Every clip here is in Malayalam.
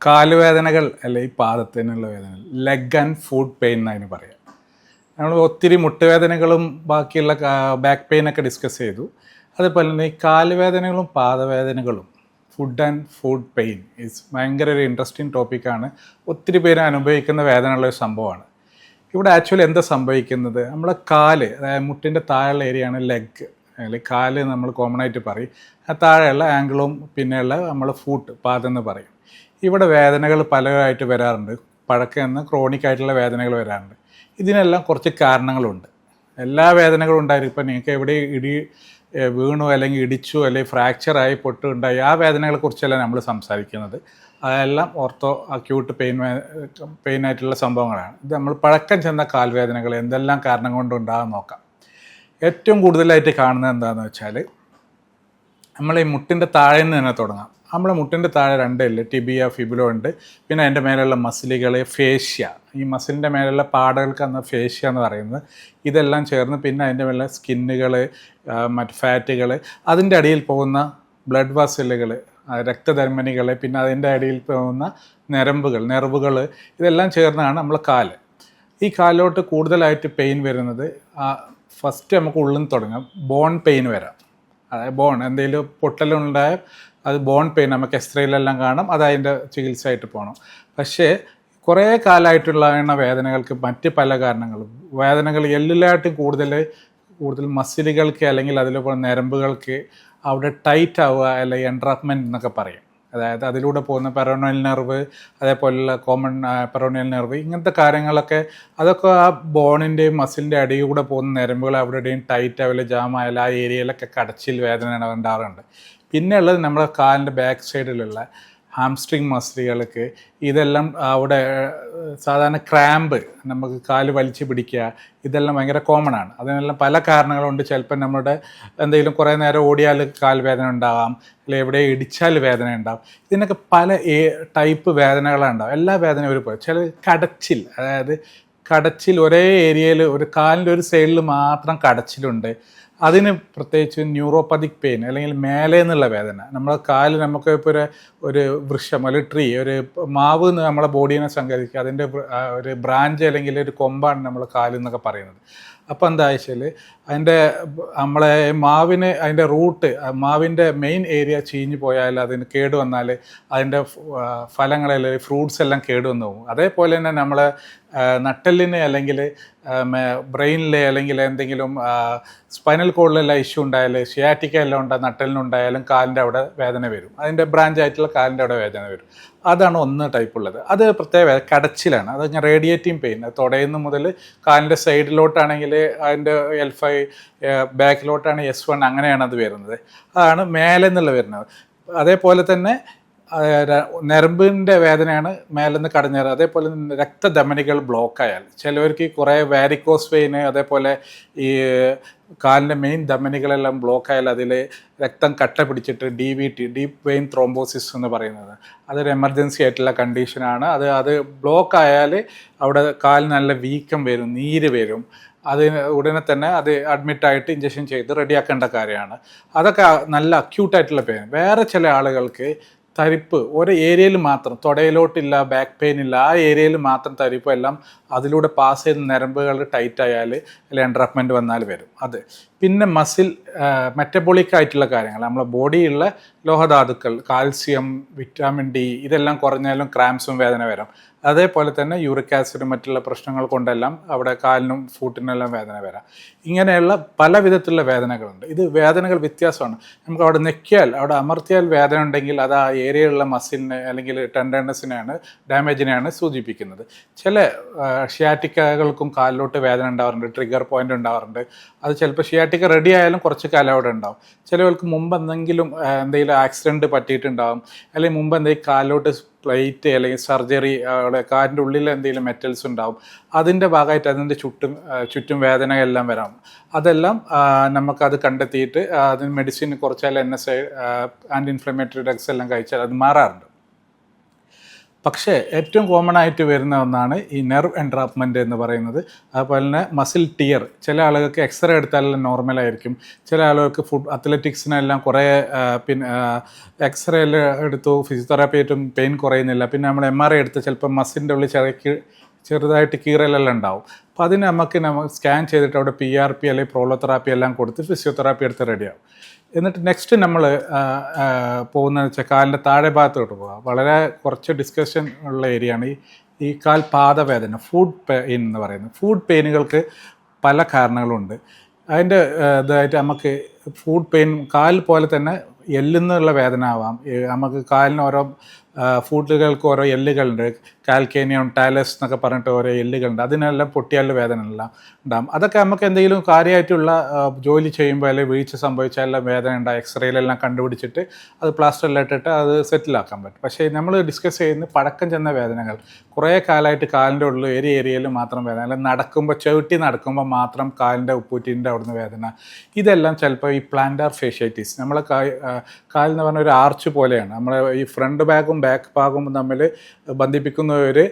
കാലുവേദനകൾ അല്ലെ ഈ പാദത്തിനുള്ള വേദനകൾ ലെഗ് ആൻഡ് ഫുഡ് പെയിൻ എന്നതിന് പറയാം. നമ്മൾ ഒത്തിരി മുട്ടുവേദനകളും ബാക്കിയുള്ള ബാക്ക് പെയിനൊക്കെ ഡിസ്കസ് ചെയ്തു. അതുപോലെ തന്നെ ഈ കാലുവേദനകളും പാദവേദനകളും ഫുഡ് പെയിൻ ഭയങ്കര ഒരു ഇൻട്രസ്റ്റിംഗ് ടോപ്പിക്കാണ്. ഒത്തിരി പേര് അനുഭവിക്കുന്ന വേദനയുള്ള ഒരു സംഭവമാണ്. ഇവിടെ ആക്ച്വലി എന്താ സംഭവിക്കുന്നത്, നമ്മളെ കാല്, അതായത് മുട്ടിൻ്റെ താഴെയുള്ള ഏരിയയാണ് ലെഗ് അല്ലെങ്കിൽ കാല് നമ്മൾ കോമൺ ആയിട്ട് പറയും. ആ താഴെയുള്ള ആംഗിളും പിന്നെയുള്ള നമ്മൾ പാദം എന്ന് പറയും. ഇവിടെ വേദനകൾ പലതായിട്ട് വരാറുണ്ട്. പഴക്കം ക്രോണിക് ആയിട്ടുള്ള വേദനകൾ വരാറുണ്ട്. ഇതിനെല്ലാം കുറച്ച് കാരണങ്ങളുണ്ട്. എല്ലാ വേദനകളും ഉണ്ടായിരിക്കും. ഇപ്പം നിങ്ങൾക്ക് എവിടെ വീണു അല്ലെങ്കിൽ ഇടിച്ചു അല്ലെങ്കിൽ ഫ്രാക്ചറായി പൊട്ടുണ്ടായി ആ വേദനകളെക്കുറിച്ചല്ല നമ്മൾ സംസാരിക്കുന്നത്. അതെല്ലാം അക്യൂട്ട് പെയിനായിട്ടുള്ള സംഭവങ്ങളാണ്. ഇത് നമ്മൾ പഴക്കം ചെന്ന കാൽവേദനകൾ എന്തെല്ലാം കാരണം കൊണ്ടുണ്ടാകാൻ നോക്കാം. ഏറ്റവും കൂടുതലായിട്ട് കാണുന്നത് എന്താണെന്ന് വെച്ചാൽ, നമ്മൾ ഈ മുട്ടിൻ്റെ താഴെ നിന്ന് തന്നെ തുടങ്ങാം. നമ്മളെ മുട്ടിൻ്റെ താഴെ രണ്ടില്ല, ടിബിയ, ഫിബുല ഉണ്ട്. പിന്നെ അതിൻ്റെ മേലുള്ള മസിലുകൾ, ഫേഷ്യ, ഈ മസിലിൻ്റെ മേലുള്ള പാടകൾക്കാണ് ഫേഷ്യ എന്ന് പറയുന്നത്. ഇതെല്ലാം ചേർന്ന് പിന്നെ അതിൻ്റെ മേലെ സ്കിന്നുകൾ, മറ്റ് ഫാറ്റുകൾ, അതിൻ്റെ അടിയിൽ പോകുന്ന ബ്ലഡ് വെസലുകൾ, രക്തധമനികൾ, പിന്നെ അതിൻ്റെ അടിയിൽ പോകുന്ന നെർവുകൾ, ഇതെല്ലാം ചേർന്നാണ് നമ്മൾ കാല്. ഈ കാലിലോട്ട് കൂടുതലായിട്ട് പെയിൻ വരുന്നത് ഫസ്റ്റ് നമുക്ക് ഉള്ളിൽ നിന്ന് തുടങ്ങാം. ബോൺ പെയിൻ വരാം. അതായത് എന്തെങ്കിലും പൊട്ടലുണ്ടായ അത് ബോൺ പെയിൻ നമുക്ക് എക്സ്റേയിലെല്ലാം കാണാം. അത് അതിൻ്റെ ചികിത്സയായിട്ട് പോകണം. പക്ഷേ കുറേ കാലമായിട്ടുള്ള വേദനകൾക്ക് മറ്റ് പല കാരണങ്ങളും, വേദനകൾ എല്ലിലായിട്ടും കൂടുതൽ മസിലുകൾക്ക് അല്ലെങ്കിൽ അതിലൂടെ ഞരമ്പുകൾക്ക് അവിടെ ടൈറ്റ് ആവുക അല്ലെങ്കിൽ എൻട്രാപ്മെൻറ്റ് എന്നൊക്കെ പറയും. അതായത് അതിലൂടെ പോകുന്ന പെറോണിയൽ നെർവ്, അതേപോലുള്ള കോമൺ പെറോണിയൽ നെർവ്, ഇങ്ങനത്തെ കാര്യങ്ങളൊക്കെ അതൊക്കെ ആ ബോണിൻ്റെയും മസിലിൻ്റെ അടിയിലൂടെ പോകുന്ന ഞരമ്പുകൾ അവിടെയും ടൈറ്റ് ആവില്ല, ജാം ആയാലും ആ ഏരിയയിലൊക്കെ കടച്ചിൽ വേദന ഉണ്ടാകാറുണ്ട്. പിന്നെ ഉള്ളത് നമ്മുടെ കാലിൻ്റെ ബാക്ക് സൈഡിലുള്ള ഹാംസ്ട്രിങ് മസിലുകൾക്ക് ഇതെല്ലാം അവിടെ സാധാരണ ക്രാമ്പ്, നമുക്ക് കാല് വലിച്ചു പിടിക്കുക, ഇതെല്ലാം ഭയങ്കര കോമൺ ആണ്. അതിനെല്ലാം പല കാരണങ്ങളുണ്ട്. ചിലപ്പോൾ നമ്മുടെ എന്തെങ്കിലും കുറേ നേരം ഓടിയാൽ കാൽ വേദന ഉണ്ടാകാം, അല്ലെങ്കിൽ എവിടെ ഇടിച്ചാൽ വേദന ഉണ്ടാകും. ഇതിനൊക്കെ പല ടൈപ്പ് വേദനകളുണ്ടാകും. എല്ലാ വേദനയും ഒരുപോലെ. ചില കടച്ചിൽ, അതായത് കടച്ചിൽ ഒരേ ഏരിയയിൽ ഒരു കാലിൻ്റെ ഒരു സൈഡിൽ മാത്രം കടച്ചിലുണ്ട്. അതിന് പ്രത്യേകിച്ച് ന്യൂറോപ്പതിക് പെയിൻ അല്ലെങ്കിൽ മേലെ നിന്നുള്ള വേദന. നമ്മളെ കാല്, നമുക്ക് ഇപ്പോൾ ഒരു വൃക്ഷം, ഒരു ട്രീ, ഒരു മാവ് നമ്മളെ ബോഡീനെ സങ്കല്പിക്കുക, അതിൻ്റെ ഒരു ബ്രാഞ്ച് അല്ലെങ്കിൽ ഒരു കൊമ്പാണ് നമ്മൾ കാല് എന്നൊക്കെ പറയുന്നത്. അപ്പോൾ എന്താ വെച്ചാൽ നമ്മളെ മാവിന് അതിൻ്റെ റൂട്ട്, മാവിൻ്റെ മെയിൻ ഏരിയ ചീഞ്ഞു പോയാൽ, അതിന് കേടുവന്നാൽ അതിൻ്റെ ഫലങ്ങളിൽ ഫ്രൂട്ട്സ് എല്ലാം കേടുവന്ന് പോകും. അതേപോലെ തന്നെ നമ്മളെ നട്ടെല്ലിന് അല്ലെങ്കിൽ ബ്രെയിനിൽ അല്ലെങ്കിൽ എന്തെങ്കിലും സ്പൈനൽ കോഡിലെല്ലാം ഇഷ്യൂ ഉണ്ടായാൽ, ഷിയാറ്റിക്ക എല്ലാം നട്ടെല്ലിനുണ്ടായാലും കാലിൻ്റെ അവിടെ വേദന വരും. അതിൻ്റെ ബ്രാഞ്ചായിട്ടുള്ള കാലിൻ്റെ അവിടെ വേദന വരും. അതാണ് ഒന്ന് ടൈപ്പുള്ളത്. അത് പ്രത്യേക കടച്ചിലാണ്. അത് ഞാൻ റേഡിയേറ്റിംഗ് പെയിൻ, തുടയുന്ന മുതൽ കാലിൻ്റെ സൈഡിലോട്ടാണെങ്കിൽ അതിൻ്റെ L5, ബാക്കിലോട്ടാണ് S1, അങ്ങനെയാണ് അത് വരുന്നത്. അതാണ് മേലെ നിന്നുള്ള വരുന്നത്. അതേപോലെ തന്നെ ഞരമ്പിൻ്റെ വേദനയാണ് മേലെന്ന് കടഞ്ഞേറ്. അതേപോലെ രക്തധമനികൾ ബ്ലോക്കായാൽ, ചിലവർക്ക് കുറേ വാരിക്കോസ് വെയിന്, അതേപോലെ ഈ കാലിൻ്റെ മെയിൻ ധമനികളെല്ലാം ബ്ലോക്കായാൽ അതിൽ രക്തം കട്ട പിടിച്ചിട്ട് DVT, ഡീപ്പ് വെയിൻ ത്രോംബോസിസ് എന്ന് പറയുന്നത്, അതൊരു എമർജൻസി ആയിട്ടുള്ള കണ്ടീഷനാണ്. അത് ബ്ലോക്കായാൽ അവിടെ കാലിന് നല്ല വീക്കം വരും, നീര് വരും. ഉടനെ തന്നെ അത് അഡ്മിറ്റായിട്ട് ഇഞ്ചക്ഷൻ ചെയ്ത് റെഡിയാക്കേണ്ട കാര്യമാണ്. അതൊക്കെ നല്ല അക്യൂട്ടായിട്ടുള്ള പെയിൻ. വേറെ ചില ആളുകൾക്ക് തരിപ്പ് ഒരു ഏരിയയിൽ മാത്രം, തുടയിലോട്ടില്ല, ബാക്ക് പെയിൻ ഇല്ല, ആ ഏരിയയിൽ മാത്രം തരിപ്പ്, എല്ലാം അതിലൂടെ പാസ് ചെയ്ത് ഞരമ്പുകൾ ടൈറ്റ് ആയാൽ അല്ലെങ്കിൽ എൻട്രാപ്മെൻറ്റ് വന്നാൽ വരും. അത് പിന്നെ മെറ്റബോളിക് ആയിട്ടുള്ള കാര്യങ്ങൾ, നമ്മളെ ബോഡിയിലുള്ള ലോഹധാതുക്കൾ, കാൽസ്യം, വിറ്റാമിൻ D, ഇതെല്ലാം കുറഞ്ഞാലും ക്രാംസും വേദന വരാം. അതേപോലെ തന്നെ യൂറിക് ആസിഡ്, മറ്റുള്ള പ്രശ്നങ്ങൾ കൊണ്ടെല്ലാം അവിടെ കാലിനും ഫൂട്ടിനെല്ലാം വേദന വരാം. ഇങ്ങനെയുള്ള പല വിധത്തിലുള്ള വേദനകളുണ്ട്. ഇത് വേദനകൾ വ്യത്യാസമാണ്. നമുക്ക് അവിടെ ഞെക്കിയാൽ, അവിടെ അമർത്തിയാൽ വേദന ഉണ്ടെങ്കിൽ അത് ആ ഏരിയയിലുള്ള മസിലിനെ അല്ലെങ്കിൽ ടെൻഡർനെസ്സിനെയാണ്, ഡാമേജിനെയാണ് സൂചിപ്പിക്കുന്നത്. ചില ഷിയാറ്റിക്കകൾക്കും കാലിലോട്ട് വേദന ഉണ്ടാവാറുണ്ട്, ട്രിഗർ പോയിന്റ് ഉണ്ടാവാറുണ്ട്. അത് ചിലപ്പോൾ ഷിയാറ്റിക്ക റെഡി ആയാലും കുറച്ച് കാലം അവിടെ ഉണ്ടാവും. ചിലവർക്ക് മുമ്പ് എന്തെങ്കിലും ആക്സിഡൻറ്റ് പറ്റിയിട്ടുണ്ടാകും, അല്ലെങ്കിൽ മുമ്പ് എന്തെങ്കിലും കാലിലോട്ട് പ്ലേറ്റ് അല്ലെങ്കിൽ സർജറി, അവിടെ കാലിൻ്റെ ഉള്ളിൽ എന്തെങ്കിലും മെറ്റൽസ് ഉണ്ടാവും. അതിൻ്റെ ഭാഗമായിട്ട് അതിൻ്റെ ചുറ്റും വേദനയെല്ലാം വരാം. അതെല്ലാം നമുക്കത് കണ്ടെത്തിയിട്ട് അതിന് മെഡിസിൻ കുറച്ചാൽ NSAID, ആൻറ്റി ഇൻഫ്ലമേറ്ററി ഡ്രഗ്സ് എല്ലാം കഴിച്ചാൽ അത് മാറാറുണ്ട്. പക്ഷേ ഏറ്റവും കോമൺ ആയിട്ട് വരുന്ന ഒന്നാണ് ഈ നെർവ് എൻട്രാപ്മെൻറ്റ് എന്ന് പറയുന്നത്. അതുപോലെ തന്നെ മസിൽ ടിയർ. ചില ആളുകൾക്ക് എക്സ്റേ എടുത്താലെല്ലാം നോർമലായിരിക്കും, ചില ആളുകൾക്ക് അത്ലറ്റിക്സിനെല്ലാം കുറേ പിന്നെ എക്സ്റേ എല്ലാം എടുത്തു, ഫിസിയോതെറാപ്പി ആയിട്ടും പെയിൻ കുറയുന്നില്ല, പിന്നെ നമ്മൾ MRI എടുത്ത് ചിലപ്പോൾ മസിലിൻ്റെ ഉള്ളിൽ ചെറുതായിട്ട് കീറലെല്ലാം ഉണ്ടാവും. അപ്പോൾ അതിന് നമുക്ക് സ്കാൻ ചെയ്തിട്ട് അവിടെ PRP അല്ലെങ്കിൽ പ്രോലോതെറാപ്പി എല്ലാം കൊടുത്ത് ഫിസിയോതെറാപ്പി എടുത്ത് റെഡിയാവും. എന്നിട്ട് നെക്സ്റ്റ് നമ്മൾ പോകുന്നതെന്ന് വെച്ചാൽ കാലിൻ്റെ താഴെ ഭാഗത്തോട്ട് പോകാം. വളരെ കുറച്ച് ഡിസ്കഷൻ ഉള്ള ഏരിയയാണ് ഈ കാൽ പാദവേദന, ഫുഡ് പെയിൻ എന്ന് പറയുന്നത്. ഫുഡ് പെയിനുകൾക്ക് പല കാരണങ്ങളുണ്ട്. അതിൻ്റെ ഇതായിട്ട് നമുക്ക് ഫുഡ് പെയിൻ കാൽ പോലെ തന്നെ എല്ലിൽ വേദന ആവാം. നമുക്ക് കാലിന് ഓരോ ഫുഡുകൾക്ക് ഓരോ എല്ലുകളുണ്ട്, കാൽക്കേനിയം, ടാലസ് എന്നൊക്കെ പറഞ്ഞിട്ട് ഓരോ എല്ലുകളുണ്ട്. അതിനെല്ലാം പൊട്ടിയാൽ വേദന എല്ലാം ഉണ്ടാകും. അതൊക്കെ നമുക്ക് എന്തെങ്കിലും കാര്യമായിട്ടുള്ള ജോലി ചെയ്യുമ്പോൾ അല്ലെങ്കിൽ വീഴ്ച സംഭവിച്ചാലെല്ലാം വേദന ഉണ്ടാകും. എക്സ്റേയിലെല്ലാം കണ്ടുപിടിച്ചിട്ട് അത് പ്ലാസ്റ്ററെല്ലാം ഇട്ടിട്ട് അത് സെറ്റിലാക്കാൻ പറ്റും. പക്ഷേ നമ്മൾ ഡിസ്കസ് ചെയ്യുന്ന പഴക്കം ചെന്ന വേദനകൾ, കുറേ കാലമായിട്ട് കാലിൻ്റെ ഉള്ളിൽ ഏരിയയിൽ മാത്രം വേദന, അല്ലെങ്കിൽ നടക്കുമ്പോൾ ചവിട്ടി നടക്കുമ്പോൾ മാത്രം കാലിൻ്റെ ഉപ്പൂറ്റിൻ്റെ അവിടുന്ന് വേദന, ഇതെല്ലാം ചിലപ്പോൾ ഈ പ്ലാന്റാർ ഫേഷ്യാറ്റിസ്, നമ്മളെ കാലെന്ന് പറഞ്ഞ ഒരു ആർച്ച് പോലെയാണ്. നമ്മൾ ഈ ഫ്രണ്ട് ഭാഗവും ബാക്ക് ഭാഗവും തമ്മിൽ ബന്ധിപ്പിക്കുന്ന ഒരു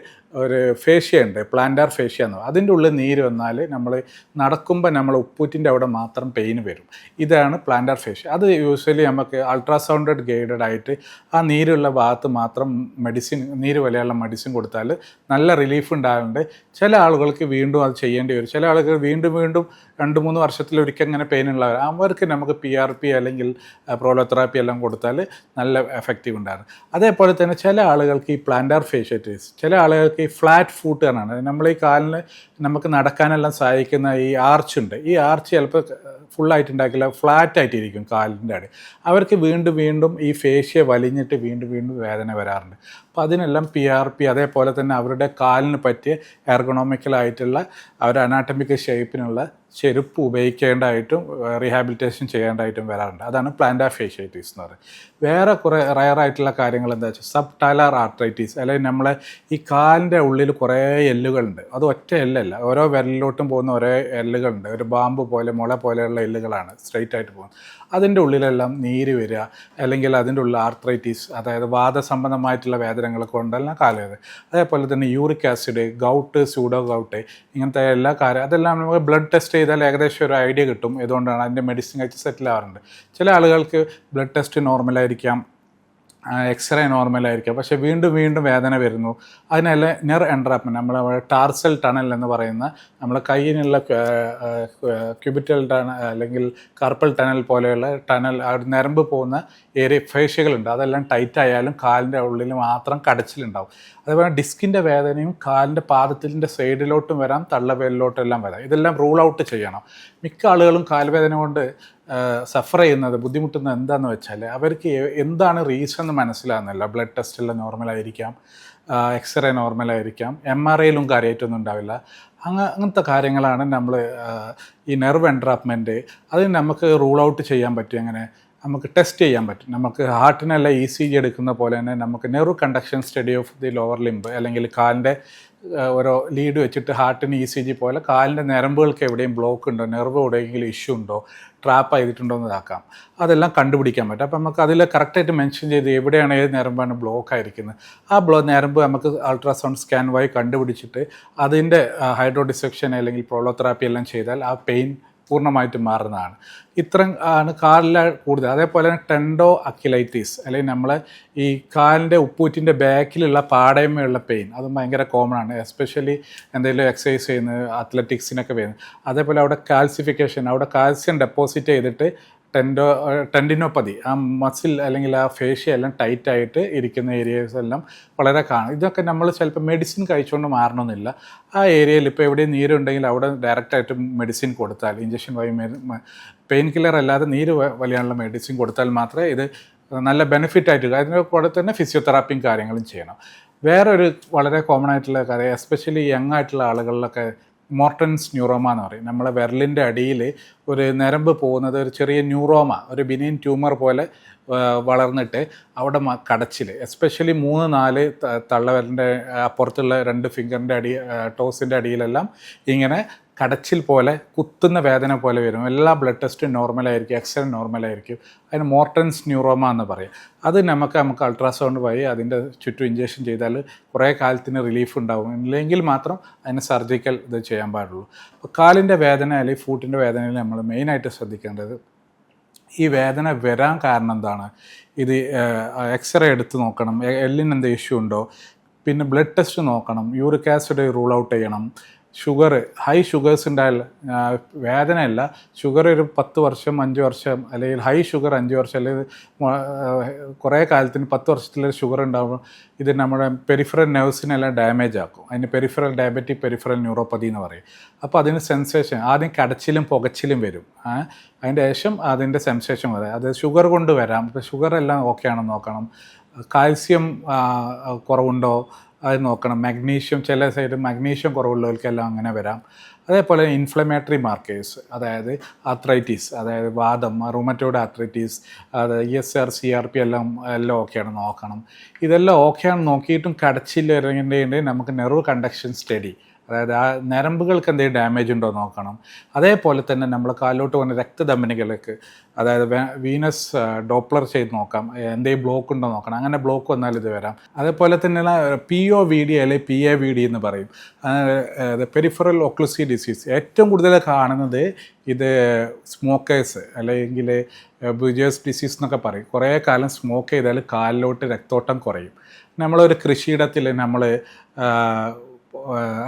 ഫേഷ്യ ഉണ്ട്, പ്ലാന്റാർ ഫേഷ്യ എന്ന് പറയും. അതിൻ്റെ ഉള്ളിൽ നീര് വന്നാൽ നമ്മൾ നടക്കുമ്പോൾ നമ്മൾ ഉപ്പൂറ്റിൻ്റെ അവിടെ മാത്രം പെയിൻ വരും. ഇതാണ് പ്ലാന്റാർ ഫേഷ്യ. അത് യൂഷ്വലി നമുക്ക് അൾട്രാസൗണ്ടഡ് ഗൈഡഡ് ആയിട്ട് ആ നീരുള്ള ഭാഗത്ത് മാത്രം നീര് പോലെയുള്ള മെഡിസിൻ കൊടുത്താൽ നല്ല റിലീഫ് ഉണ്ടാകുന്നുണ്ട്. ചില ആളുകൾക്ക് വീണ്ടും അത് ചെയ്യേണ്ടി വരും. ചില ആളുകൾ വീണ്ടും 2-3 വർഷത്തിലൊരിക്കൽ ഇങ്ങനെ പെയിൻ ഉള്ളവർ, അവർക്ക് നമുക്ക് PRP അല്ലെങ്കിൽ പ്രോലോതെറാപ്പി എല്ലാം കൊടുത്താൽ നല്ല എഫക്റ്റീവ് ഉണ്ടാകും. അതേപോലെ തന്നെ ചില ആളുകൾക്ക് ഈ പ്ലാന്റാർ ഫേഷ്യാറ്റിസ്, ചില ആളുകൾക്ക് ഈ ഫ്ലാറ്റ് ഫൂട്ട് എന്നാണ്. നമ്മൾ ഈ കാലിന് നമുക്ക് നടക്കാനെല്ലാം സഹായിക്കുന്ന ഈ ആർച്ചുണ്ട്. ഈ ആർച്ച് ചിലപ്പോൾ ഫുള്ളായിട്ട് ഉണ്ടാക്കില്ല, ഫ്ലാറ്റ് ആയിട്ടിരിക്കും കാലിൻ്റെ അടി. അവർക്ക് വീണ്ടും ഈ ഫേഷ്യ വലിഞ്ഞിട്ട് വീണ്ടും വേദന വരാറുണ്ട്. അപ്പോൾ അതിനെല്ലാം PRP, അതേപോലെ തന്നെ അവരുടെ കാലിന് പറ്റിയ എർഗണോമിക്കലായിട്ടുള്ള അവരുടെ അനാട്ടമിക് ഷേപ്പിനുള്ള ചെരുപ്പ് ഉപയോഗിക്കേണ്ടതായിട്ടും റീഹാബിലിറ്റേഷൻ ചെയ്യേണ്ടതായിട്ടും വരാറുണ്ട്. അതാണ് പ്ലാന്റാർ ഫേഷ്യാറ്റിസ് എന്ന് പറയുന്നത്. വേറെ കുറേ റയറായിട്ടുള്ള കാര്യങ്ങൾ എന്താ വെച്ചാൽ സബ് ടാലാർ ആർത്രൈറ്റിസ്, അല്ലെങ്കിൽ നമ്മളെ ഈ കാലിൻ്റെ ഉള്ളിൽ കുറേ എല്ലുകളുണ്ട്. അത് ഒറ്റ എല്ലല്ല, ഓരോ വിരലിലോട്ടും പോകുന്ന ഓരോ എല്ലുകളുണ്ട്. ഒരു ബാമ്പ് പോലെ, മുള പോലെയുള്ള എല്ലുകളാണ് സ്ട്രെയിറ്റ് ആയിട്ട് പോകുന്നത്. അതിൻ്റെ ഉള്ളിലെല്ലാം നീര് വരിക, അല്ലെങ്കിൽ അതിൻ്റെ ഉള്ളിൽ ആർത്രൈറ്റിസ്, അതായത് വാദസംബന്ധമായിട്ടുള്ള വേദനകൾ കൊണ്ടെല്ലാം കാലുവേദന. അതേപോലെ തന്നെ uric acid, gout, pseudo gout, ഇങ്ങനത്തെ എല്ലാ അതെല്ലാം നമുക്ക് ബ്ലഡ് ടെസ്റ്റ് ചെയ്താൽ ഏകദേശം ഒരു ഐഡിയ കിട്ടും ഏതുകൊണ്ടാണ്. അതിൻ്റെ മെഡിസിൻ കഴിച്ച് സെറ്റിൽ ആവാറുണ്ട്. ചില ആളുകൾക്ക് ബ്ലഡ് ടെസ്റ്റ് നോർമലായിരിക്കാം, എക്സ്റേ നോർമലായിരിക്കാം, പക്ഷേ വീണ്ടും വേദന വരുന്നു. അതിനല്ല നെർവ് എൻട്രാപ്മെൻറ്റ്, നമ്മൾ ടാർസൽ ടണൽ എന്ന് പറയുന്ന നമ്മളെ കയ്യിനുള്ള ക്യൂബിറ്റൽ ടണൽ അല്ലെങ്കിൽ കാർപ്പൽ ടണൽ പോലെയുള്ള ടണൽ, നരമ്പ് പോകുന്ന ഫേഷ്യകളുണ്ട്. അതെല്ലാം ടൈറ്റ് ആയാലും കാലിൻ്റെ ഉള്ളിൽ മാത്രം കടച്ചിലുണ്ടാവും. അതേപോലെ ഡിസ്കിൻ്റെ വേദനയും കാലിൻ്റെ പാദത്തിൻ്റെ സൈഡിലോട്ടും വരാം, തള്ളവേലിലോട്ടും എല്ലാം വരാം. ഇതെല്ലാം റൂൾ ഔട്ട് ചെയ്യണം. മിക്ക ആളുകളും കാൽവേദന കൊണ്ട് സഫർ ചെയ്യുന്നത്, ബുദ്ധിമുട്ടുന്നത് എന്താണെന്ന് വെച്ചാൽ അവർക്ക് എന്താണ് റീസൺ എന്ന് മനസ്സിലാകുന്നില്ല. ബ്ലഡ് ടെസ്റ്റെല്ലാം നോർമലായിരിക്കാം, എക്സ്റേ നോർമലായിരിക്കാം, MRIയിലും കാര്യമായിട്ടൊന്നും ഉണ്ടാവില്ല. അങ്ങനത്തെ കാര്യങ്ങളാണ് നമ്മൾ ഈ നെർവ് എൻട്രാപ്മെൻറ്റ്. അത് നമുക്ക് റൂൾ ഔട്ട് ചെയ്യാൻ പറ്റും. എങ്ങനെ നമുക്ക് ടെസ്റ്റ് ചെയ്യാൻ പറ്റും. നമുക്ക് ഹാർട്ടിനെല്ലാം ECG എടുക്കുന്ന പോലെ തന്നെ നമുക്ക് nerve conduction study of the lower limb, അല്ലെങ്കിൽ കാലിൻ്റെ ഓരോ ലീഡ് വെച്ചിട്ട് ഹാർട്ടിന് ECG പോലെ കാലിൻ്റെ ഞരമ്പുകൾക്ക് എവിടെയും ബ്ലോക്ക് ഉണ്ടോ, നെർവ് എവിടെയെങ്കിലും ഇഷ്യൂ ഉണ്ടോ, ട്രാപ്പ് ചെയ്തിട്ടുണ്ടോ എന്ന് ഇതാക്കാം. അതെല്ലാം കണ്ടുപിടിക്കാൻ പറ്റും. അപ്പോൾ നമുക്ക് അതിൽ കറക്റ്റായിട്ട് മെൻഷൻ ചെയ്ത് എവിടെയാണ് ഏത് ഞരമ്പാണ് ബ്ലോക്ക് ആയിരിക്കുന്നത്, ആ ഞരമ്പ് നമുക്ക് അൾട്രാസൗണ്ട് സ്കാൻ വഴി കണ്ടുപിടിച്ചിട്ട് അതിൻ്റെ ഹൈഡ്രോ ഡിസെക്ഷൻ അല്ലെങ്കിൽ പ്രോലോതെറാപ്പി എല്ലാം ചെയ്താൽ ആ പെയിൻ പൂർണ്ണമായിട്ട് മാറുന്നതാണ്. ഇത്രയും ആണ് കാലിലെ കൂടുതൽ. അതേപോലെ തന്നെ ടെൻഡോ അക്കിലൈറ്റിസ്, അല്ലെങ്കിൽ നമ്മൾ ഈ കാലിൻ്റെ ഉപ്പൂറ്റിൻ്റെ ബാക്കിലുള്ള പാടയമയുള്ള പെയിൻ, അതും ഭയങ്കര കോമൺ ആണ്. എസ്പെഷ്യലി എന്തെങ്കിലും എക്സസൈസ് ചെയ്യുന്നത്, അത്ലറ്റിക്സിനൊക്കെ വരുന്നത്. അതേപോലെ അവിടെ കാൽസിഫിക്കേഷൻ, അവിടെ കാൽസ്യം ഡെപ്പോസിറ്റ് ചെയ്തിട്ട് ടെൻഡിനോപ്പതി, ആ മസിൽ അല്ലെങ്കിൽ ആ ഫേഷ്യ എല്ലാം ടൈറ്റായിട്ട് ഇരിക്കുന്ന ഏരിയാസ് എല്ലാം വളരെ കാണും. ഇതൊക്കെ നമ്മൾ ചിലപ്പോൾ മെഡിസിൻ കഴിച്ചുകൊണ്ട് മാറണമെന്നില്ല. ആ ഏരിയയിൽ ഇപ്പോൾ എവിടെയും നീരുണ്ടെങ്കിൽ അവിടെ ഡയറക്റ്റായിട്ട് മെഡിസിൻ കൊടുത്താൽ, ഇഞ്ചക്ഷൻ വഴി പെയിൻ കില്ലർ അല്ലാതെ നീര് വലിയാനുള്ള മെഡിസിൻ കൊടുത്താൽ മാത്രമേ ഇത് നല്ല ബെനിഫിറ്റ് ആയിട്ട്. അതിൻ്റെ കൂടെ തന്നെ ഫിസിയോതെറാപ്പിയും കാര്യങ്ങളും ചെയ്യണം. വേറൊരു വളരെ കോമൺ ആയിട്ടുള്ള കാര്യം, എസ്പെഷ്യലി യങ് ആയിട്ടുള്ള ആളുകളിലൊക്കെ മോർട്ടൻസ് ന്യൂറോമ എന്ന് പറയും. നമ്മളെ വിരലിൻ്റെ അടിയിൽ ഒരു ഞരമ്പ് പോകുന്നത് ഒരു ചെറിയ ന്യൂറോമ, ഒരു ബിനൈൻ ട്യൂമർ പോലെ വളർന്നിട്ട് അവിടെ കടച്ചിൽ, എസ്പെഷ്യലി 3-4 തള്ളവിരലിൻ്റെ അപ്പുറത്തുള്ള 2 ഫിംഗറിൻ്റെ ടോസിൻ്റെ അടിയിലെല്ലാം ഇങ്ങനെ കടച്ചിൽ പോലെ കുത്തുന്ന വേദന പോലെ വരും. എല്ലാ ബ്ലഡ് ടെസ്റ്റും നോർമലായിരിക്കും, എക്സ്റേ നോർമലായിരിക്കും. അതിന് മോർട്ടൻസ് ന്യൂറോമ എന്ന് പറയും. അത് നമുക്ക് അൾട്രാസൗണ്ട് വഴി അതിൻ്റെ ചുറ്റും ഇഞ്ചക്ഷൻ ചെയ്താൽ കുറേ കാലത്തിന് റിലീഫ് ഉണ്ടാവും. ഇല്ലെങ്കിൽ മാത്രം അതിന് സർജിക്കൽ ഇത് ചെയ്യാൻ പാടുള്ളൂ. അപ്പോൾ കാലിൻ്റെ വേദന അല്ലെങ്കിൽ ഫൂട്ടിൻ്റെ വേദനയിൽ നമ്മൾ മെയിനായിട്ട് ശ്രദ്ധിക്കേണ്ടത് ഈ വേദന വരാൻ കാരണം എന്താണ്, ഇത് എക്സ്റേ എടുത്ത് നോക്കണം, എല്ലിന് എന്ത് ഇഷ്യൂ ഉണ്ടോ, പിന്നെ ബ്ലഡ് ടെസ്റ്റ് നോക്കണം, യൂറിക് ആസിഡ് റൂൾ ഔട്ട് ചെയ്യണം. ഷുഗർ, ഹൈ ഷുഗേഴ്സ് ഉണ്ടായാൽ വേദനയല്ല, ഷുഗർ ഒരു 10 വർഷം 5 വർഷം അല്ലെങ്കിൽ ഹൈ ഷുഗർ 5 വർഷം അല്ലെങ്കിൽ കുറേ കാലത്തിന് 10 വർഷത്തിൽ ഷുഗർ ഉണ്ടാകുമ്പോൾ ഇത് നമ്മുടെ പെരിഫറൽ നെർവ്സിനെല്ലാം ഡാമേജ് ആക്കും. അതിന് പെരിഫറൽ ഡയബറ്റിക് പെരിഫറൽ ന്യൂറോപ്പതി എന്ന് പറയും. അപ്പോൾ അതിന് സെൻസേഷൻ ആദ്യം കടച്ചിലും പുകച്ചിലും വരും. അതിൻ്റെ ശേഷം അതിൻ്റെ സെൻസേഷൻ വരാം. അത് ഷുഗർ കൊണ്ട് വരാം. ഇപ്പോൾ ഷുഗർ എല്ലാം ഓക്കെ ആണെന്ന് നോക്കണം. കാൽസ്യം കുറവുണ്ടോ അത് നോക്കണം. മഗ്നീഷ്യം, ചില സൈഡ് മഗ്നീഷ്യം കുറവുള്ളവർക്കെല്ലാം അങ്ങനെ വരാം. അതേപോലെ ഇൻഫ്ലമേറ്ററി മാർക്കേഴ്സ്, അതായത് ആർത്രൈറ്റീസ്, അതായത് വാദം, റുമറ്റോയ്ഡ് ആർത്രൈറ്റീസ്, അതായത് ESR CRP എല്ലാം ഓക്കെയാണ് നോക്കണം. ഇതെല്ലാം ഓക്കെയാണ് നോക്കിയിട്ടും കടച്ചിൽ ഇറങ്ങേണ്ടതുണ്ടെങ്കിൽ നമുക്ക് നെർവ് കണ്ടക്ഷൻ സ്റ്റഡി, അതായത് ആ നരമ്പുകൾക്ക് എന്തെങ്കിലും ഡാമേജ് ഉണ്ടോ നോക്കണം. അതേപോലെ തന്നെ നമ്മൾ കാലിലോട്ട് പോകുന്ന രക്തധമനികൾക്ക്, അതായത് വീനസ് ഡോപ്ലർ ചെയ്ത് നോക്കാം, എന്തെങ്കിലും ബ്ലോക്ക് ഉണ്ടോ നോക്കണം. അങ്ങനെ ബ്ലോക്ക് വന്നാൽ ഇത് വരാം. അതേപോലെ തന്നെയുള്ള POVD അല്ലെങ്കിൽ PAVD എന്ന് പറയും, പെരിഫറൽ ഒക്ലൂസി ഡിസീസ്. ഏറ്റവും കൂടുതൽ കാണുന്നത് ഇത് സ്മോക്കേഴ്സ് അല്ലെങ്കിൽ ബുജേഴ്സ് ഡിസീസ് എന്നൊക്കെ പറയും. കുറേ കാലം സ്മോക്ക് ചെയ്താൽ കാലിലോട്ട് രക്തോട്ടം കുറയും. നമ്മളൊരു കൃഷിയിടത്തിൽ നമ്മൾ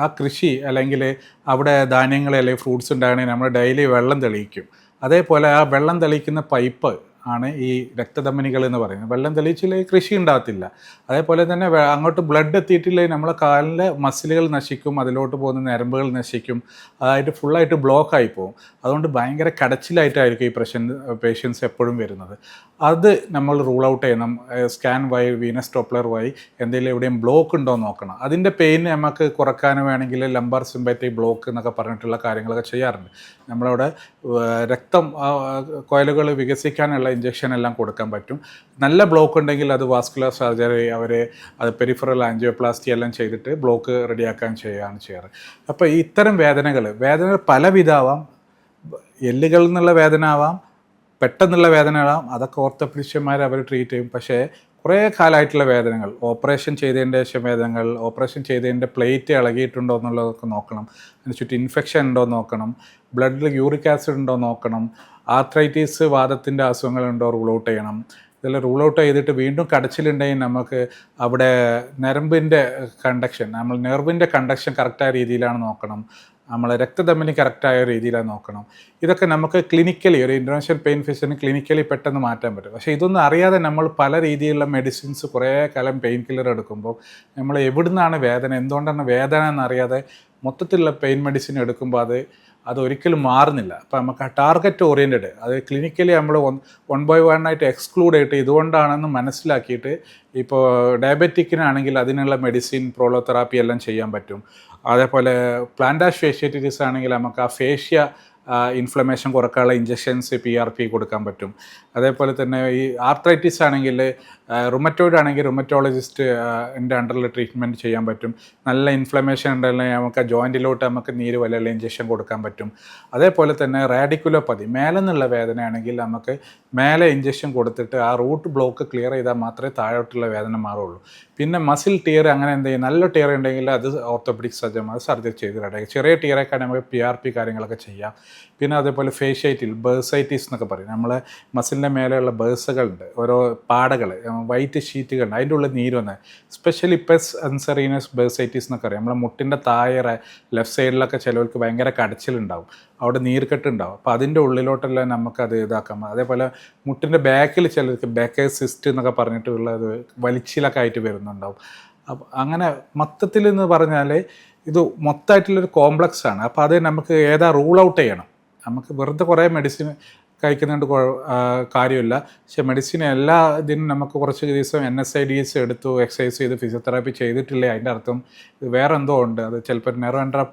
ആ കൃഷി അല്ലെങ്കിൽ അവിടെ ധാന്യങ്ങൾ അല്ലെങ്കിൽ ഫ്രൂട്ട്സ് ഉണ്ടാകണമെങ്കിൽ നമ്മൾ ഡെയിലി വെള്ളം തെളിയിക്കും. അതേപോലെ ആ വെള്ളം തെളിയിക്കുന്ന പൈപ്പ് ആണ് ഈ രക്തധമനികൾ എന്ന് പറയുന്നത്. വെള്ളം തെളിയിച്ചില്ലെങ്കിൽ കൃഷി ഉണ്ടാകത്തില്ല. അതേപോലെ തന്നെ അങ്ങോട്ട് ബ്ലഡ് എത്തിയിട്ടില്ലെങ്കിൽ നമ്മളെ കാലിലെ മസിലുകൾ നശിക്കും, അതിലോട്ട് പോകുന്ന ഞരമ്പുകൾ നശിക്കും, അതായിട്ട് ഫുള്ളായിട്ട് ബ്ലോക്കായി പോകും. അതുകൊണ്ട് ഭയങ്കര കടച്ചിലായിട്ടായിരിക്കും ഈ പേഷ്യൻസ് എപ്പോഴും വരുന്നത്. അത് നമ്മൾ റൂൾ ഔട്ട് ചെയ്യണം. സ്കാൻ വഴി, വീനസ് ഡോപ്ലർ വഴി എന്തെങ്കിലും എവിടെയും ബ്ലോക്ക് ഉണ്ടോ എന്ന് നോക്കണം. അതിൻ്റെ പെയിൻ നമുക്ക് കുറയ്ക്കാനും വേണമെങ്കിൽ ലംബാർ സിമ്പറ്റിക് ബ്ലോക്ക് എന്നൊക്കെ പറഞ്ഞിട്ടുള്ള കാര്യങ്ങളൊക്കെ ചെയ്യാറുണ്ട്. നമ്മളവിടെ രക്തം കോയലുകൾ വികസിക്കാനുള്ള ഇഞ്ചക്ഷൻ എല്ലാം കൊടുക്കാൻ പറ്റും. നല്ല ബ്ലോക്ക് ഉണ്ടെങ്കിൽ അത് വാസ്കുലർ സർജറി, അത് പെരിഫറൽ ആൻജിയോപ്ലാസ്റ്റി എല്ലാം ചെയ്തിട്ട് ബ്ലോക്ക് റെഡിയാക്കാൻ ചെയ്യുകയാണ് ചെയ്യാറ്. അപ്പോൾ ഇത്തരം വേദനകൾ പലവിധമാവാം. എല്ലുകളിൽ നിന്നുള്ള വേദന ആവാം, പെട്ടെന്നുള്ള വേദന ആവാം. അതൊക്കെ ഓർത്തോപീഡിഷ്യന്മാർ അവർ ട്രീറ്റ് ചെയ്യും. പക്ഷേ കുറേ കാലമായിട്ടുള്ള വേദനകൾ, ഓപ്പറേഷൻ ചെയ്തതിൻ്റെ ശേഷം വേദനകൾ, ഓപ്പറേഷൻ ചെയ്തതിൻ്റെ പ്ലേറ്റ് ഇളകിയിട്ടുണ്ടോ എന്നുള്ളതൊക്കെ നോക്കണം. അതിന് ചുറ്റും ഇൻഫെക്ഷൻ ഉണ്ടോ നോക്കണം, ബ്ലഡിൽ യൂറിക് ആസിഡ് ഉണ്ടോ നോക്കണം, ആർത്രൈറ്റീസ് വാദത്തിൻ്റെ അസുഖങ്ങളുണ്ടോ റൂൾ ഔട്ട് ചെയ്യണം. ഇതെല്ലാം റൂൾ ഔട്ട് ചെയ്തിട്ട് വീണ്ടും കടച്ചിലുണ്ടെങ്കിൽ നമുക്ക് അവിടെ നെർവിൻ്റെ കണ്ടക്ഷൻ കറക്റ്റായ രീതിയിലാണ് നോക്കണം. നമ്മൾ രക്തധമനി കറക്റ്റായ രീതിയിലാണ് നോക്കണം. ഇതൊക്കെ നമുക്ക് ക്ലിനിക്കലി ഒരു ഇൻ്റർനാഷണൽ പെയിൻ ഫിസിഷ്യന് ക്ലിനിക്കലി പെട്ടെന്ന് മാറ്റാൻ പറ്റും. പക്ഷേ ഇതൊന്നും അറിയാതെ നമ്മൾ പല രീതിയിലുള്ള മെഡിസിൻസ് കുറേ കാലം പെയിൻ കില്ലർ എടുക്കുമ്പോൾ നമ്മൾ എവിടുന്നാണ് വേദന, എന്തുകൊണ്ടാണ് വേദന എന്നറിയാതെ മൊത്തത്തിലുള്ള പെയിൻ മെഡിസിൻ എടുക്കുമ്പോൾ അതൊരിക്കലും മാറുന്നില്ല. അപ്പോൾ നമുക്ക് ആ ടാർഗറ്റ് ഓറിയൻറ്റഡ്, അത് ക്ലിനിക്കലി നമ്മൾ 1 by 1 ആയിട്ട് എക്സ്ക്ലൂഡ് ചെയ്തിട്ട് ഇതുകൊണ്ടാണെന്ന് മനസ്സിലാക്കിയിട്ട്, ഇപ്പോൾ ഡയബറ്റിക്കിനാണെങ്കിൽ അതിനുള്ള മെഡിസിൻ, പ്രോളോതെറാപ്പി എല്ലാം ചെയ്യാൻ പറ്റും. അതേപോലെ പ്ലാന്റാർ ഫേഷ്യേറ്റിസ് ആണെങ്കിൽ നമുക്ക് ആ ഫേഷ്യ ഇൻഫ്ലമേഷൻ കുറക്കാനുള്ള ഇഞ്ചക്ഷൻസ് PRP കൊടുക്കാൻ പറ്റും. അതേപോലെ തന്നെ ഈ ആർത്രൈറ്റിസ് ആണെങ്കിൽ, റുമറ്റോയിഡ് ആണെങ്കിൽ റുമറ്റോളജിസ്റ്റ് അണ്ടറിൽ ട്രീറ്റ്മെൻറ്റ് ചെയ്യാൻ പറ്റും. നല്ല ഇൻഫ്ലമേഷൻ ഉണ്ടെങ്കിൽ നമുക്ക് ജോയിൻറ്റിലോട്ട് നമുക്ക് നീര് വലിയുള്ള ഇഞ്ചക്ഷൻ കൊടുക്കാൻ പറ്റും. അതേപോലെ തന്നെ റാഡിക്കുലോപ്പതി, മേലെ നിന്നുള്ള വേദനയാണെങ്കിൽ നമുക്ക് മേലെ ഇഞ്ചക്ഷൻ കൊടുത്തിട്ട് ആ റൂട്ട് ബ്ലോക്ക് ക്ലിയർ ചെയ്താൽ മാത്രമേ താഴോട്ടുള്ള വേദന മാറുള്ളൂ. പിന്നെ മസിൽ ടിയർ അങ്ങനെ എന്തെങ്കിലും നല്ല ടിയർ ഉണ്ടെങ്കിൽ അത് ഓർത്തോപെഡിക് സർജന്മാർ സർജറി ചെയ്ത് റെഡിയാക്കി. ചെറിയ ടിയറൊക്കെ നമുക്ക് PRP കാര്യങ്ങളൊക്കെ ചെയ്യാം. പിന്നെ അതേപോലെ ഫേഷ്യേറ്റിൽ ബേഴ്സൈറ്റീസ് എന്നൊക്കെ പറയും. നമ്മളെ മസിലിൻ്റെ മേലെയുള്ള ബേഴ്സുകളുണ്ട്, ഓരോ പാടകൾ, വൈറ്റ് ഷീറ്റുകളുണ്ട്, അതിൻ്റെ ഉള്ളിൽ നീര് വന്നത്, സ്പെഷ്യലി പെസ് അൻസറീനസ് ബേഴ്സൈറ്റീസ് എന്നൊക്കെ അറിയാം. നമ്മളെ മുട്ടിൻ്റെ താഴെ ലെഫ്റ്റ് സൈഡിലൊക്കെ ചിലവർക്ക് ഭയങ്കര കടച്ചിലുണ്ടാവും, അവിടെ നീർക്കെട്ടുണ്ടാവും. അപ്പോൾ അതിൻ്റെ ഉള്ളിലോട്ടെല്ലാം നമുക്കത് ഇതാക്കാം. അതേപോലെ മുട്ടിൻ്റെ ബാക്കിൽ ചിലർക്ക് ബാക്കേഴ്സ് സിസ്റ്റ് എന്നൊക്കെ പറഞ്ഞിട്ടുള്ളത് വലിച്ചിലൊക്കെ ആയിട്ട് വരുന്നുണ്ടാവും. അപ്പം അങ്ങനെ മൊത്തത്തിൽ എന്ന് പറഞ്ഞാൽ ഇത് മൊത്തമായിട്ടുള്ളൊരു കോംപ്ലക്സ് ആണ്. അപ്പോൾ അത് നമുക്ക് റൂൾ ഔട്ട് ചെയ്യണം. നമുക്ക് വെറുതെ കുറേ മെഡിസിൻ കഴിക്കുന്നുണ്ട് കാര്യമില്ല. പക്ഷേ മെഡിസിൻ എല്ലാ ഇതിനും നമുക്ക് കുറച്ച് ദിവസം NSAIDs എടുത്തു, എക്സസൈസ് ചെയ്ത് ഫിസിയോതെറാപ്പി ചെയ്തിട്ടില്ലേ അതിൻ്റെ അർത്ഥം ഇത് വേറെ എന്തോ ഉണ്ട്. അത് ചിലപ്പോൾ നെർവ്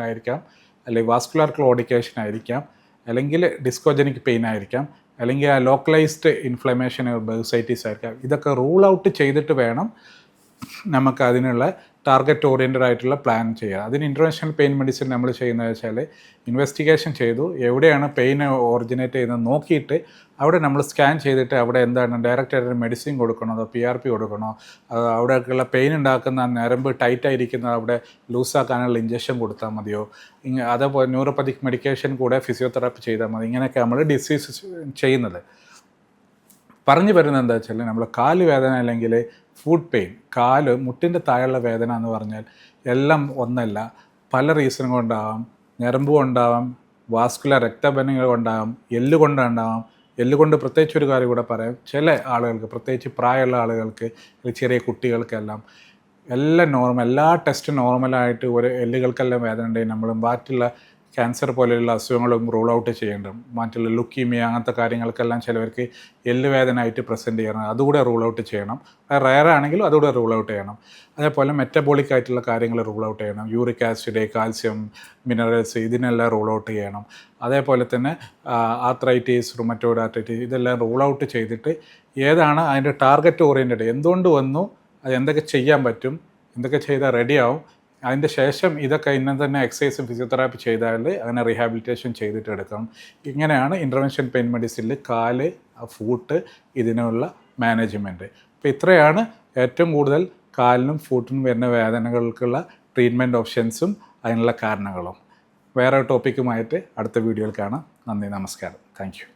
ആയിരിക്കാം, അല്ലെങ്കിൽ വാസ്കുലർ ക്ലോഡിക്കേഷൻ ആയിരിക്കാം, അല്ലെങ്കിൽ ഡിസ്കോജനിക് പെയിൻ ആയിരിക്കാം, അല്ലെങ്കിൽ ആ ലോക്കലൈസ്ഡ് ഇൻഫ്ലമേഷൻ ബേഴ്സൈറ്റീസ് ആയിരിക്കാം. ഇതൊക്കെ റൂൾ ഔട്ട് ചെയ്തിട്ട് വേണം നമുക്ക് അതിനുള്ള ടാർഗറ്റ് ഓറിയൻറ്റഡ് ആയിട്ടുള്ള പ്ലാൻ ചെയ്യുക. അതിന് ഇൻ്റർവെൻഷണൽ പെയിൻ മെഡിസിൻ നമ്മൾ ചെയ്യുന്നത് വെച്ചാൽ ഇൻവെസ്റ്റിഗേഷൻ ചെയ്തു, എവിടെയാണ് പെയിൻ ഒറിജിനേറ്റ് ചെയ്യുന്നത് നോക്കിയിട്ട് അവിടെ നമ്മൾ സ്കാൻ ചെയ്തിട്ട് അവിടെ എന്താണ് ഡയറക്റ്റ് ആയിട്ട് മെഡിസിൻ കൊടുക്കണോ അതോ PRP കൊടുക്കണോ, അവിടെയൊക്കെയുള്ള പെയിൻ ഉണ്ടാക്കുന്ന ഞരമ്പ് ടൈറ്റായിരിക്കുന്നത് അവിടെ ലൂസാക്കാനുള്ള ഇഞ്ചക്ഷൻ കൊടുത്താൽ മതിയോ, അതേപോലെ ന്യൂറോപ്പതിക് മെഡിക്കേഷൻ കൂടെ ഫിസിയോതെറാപ്പി ചെയ്താൽ മതി. ഇങ്ങനെയൊക്കെ നമ്മൾ ഡിസീസ് ചെയ്യുന്നത്. പറഞ്ഞു വരുന്നത് എന്താ വെച്ചാൽ നമ്മൾ കാല് വേദന അല്ലെങ്കിൽ ഫുഡ് പെയിൻ, മുട്ടിൻ്റെ താഴെയുള്ള വേദന എന്ന് പറഞ്ഞാൽ എല്ലാം ഒന്നല്ല, പല റീസൺ കൊണ്ടാവാം. ഞരമ്പ് കൊണ്ടാവാം, വാസ്കുലർ രക്തബന്ധങ്ങൾ കൊണ്ടാവാം, എല്ലുകൊണ്ടുണ്ടാവാം. എല്ലുകൊണ്ട് പ്രത്യേകിച്ച് ഒരു കാര്യം കൂടെ പറയാം, ചില ആളുകൾക്ക് പ്രത്യേകിച്ച് പ്രായമുള്ള ആളുകൾക്ക്, ചെറിയ കുട്ടികൾക്കെല്ലാം എല്ലാം എല്ലാ ടെസ്റ്റും നോർമലായിട്ട് ഒരു എല്ലുകൾക്കെല്ലാം വേദന ഉണ്ടെങ്കിൽ നമ്മൾ മറ്റുള്ള ക്യാൻസർ പോലെയുള്ള അസുഖങ്ങളും റൂൾ ഔട്ട് ചെയ്യേണ്ടതും, മറ്റുള്ള ലുക്കീമിയ അങ്ങനത്തെ കാര്യങ്ങൾക്കെല്ലാം ചിലവർക്ക് എല്ലുവേദനയായിട്ട് പ്രസൻറ്റ് ചെയ്യണം, അതുകൂടെ റൂൾ ഔട്ട് ചെയ്യണം. റയർ ആണെങ്കിലും അതുകൂടെ റൂൾ ഔട്ട് ചെയ്യണം. അതേപോലെ മെറ്റബോളിക് ആയിട്ടുള്ള കാര്യങ്ങൾ റൂൾ ഔട്ട് ചെയ്യണം, യൂറിക് ആസിഡ്, കാൽസ്യം, മിനറൽസ്, ഇതിനെല്ലാം റൂൾ ഔട്ട് ചെയ്യണം. അതേപോലെ തന്നെ ആർത്രൈറ്റീസ്, റുമറ്റോയ്ഡ് ആർത്രൈറ്റീസ്, ഇതെല്ലാം റൂൾ ഔട്ട് ചെയ്തിട്ട് ഏതാണ് അതിൻ്റെ ടാർഗറ്റ് ഓറിയൻറ്റഡ്, എന്തുകൊണ്ട് വന്നു, അത് എന്തൊക്കെ ചെയ്യാൻ പറ്റും, എന്തൊക്കെ ചെയ്താൽ റെഡിയാവും, അതിൻ്റെ ശേഷം ഇതൊക്കെ ഇന്ന തന്നെ എക്സസൈസും ഫിസിയോതെറാപ്പി ചെയ്താൽ അങ്ങനെ റീഹാബിലിറ്റേഷൻ ചെയ്തിട്ട് എടുക്കണം. ഇങ്ങനെയാണ് ഇൻ്റർവെൻഷൻ പെയിൻ മെഡിസിനിൽ കാല്, ഫൂട്ട്, ഇതിനുള്ള മാനേജ്മെൻറ്റ്. അപ്പോൾ ഇത്രയാണ് ഏറ്റവും കൂടുതൽ കാലിനും ഫൂട്ടിനും വരുന്ന വേദനകൾക്കുള്ള ട്രീറ്റ്മെൻറ്റ് ഓപ്ഷൻസും അതിനുള്ള കാരണങ്ങളും. വേറെ ടോപ്പിക്കുമായിട്ട് അടുത്ത വീഡിയോയിൽ കാണാം. നന്ദി, നമസ്കാരം. Thank you.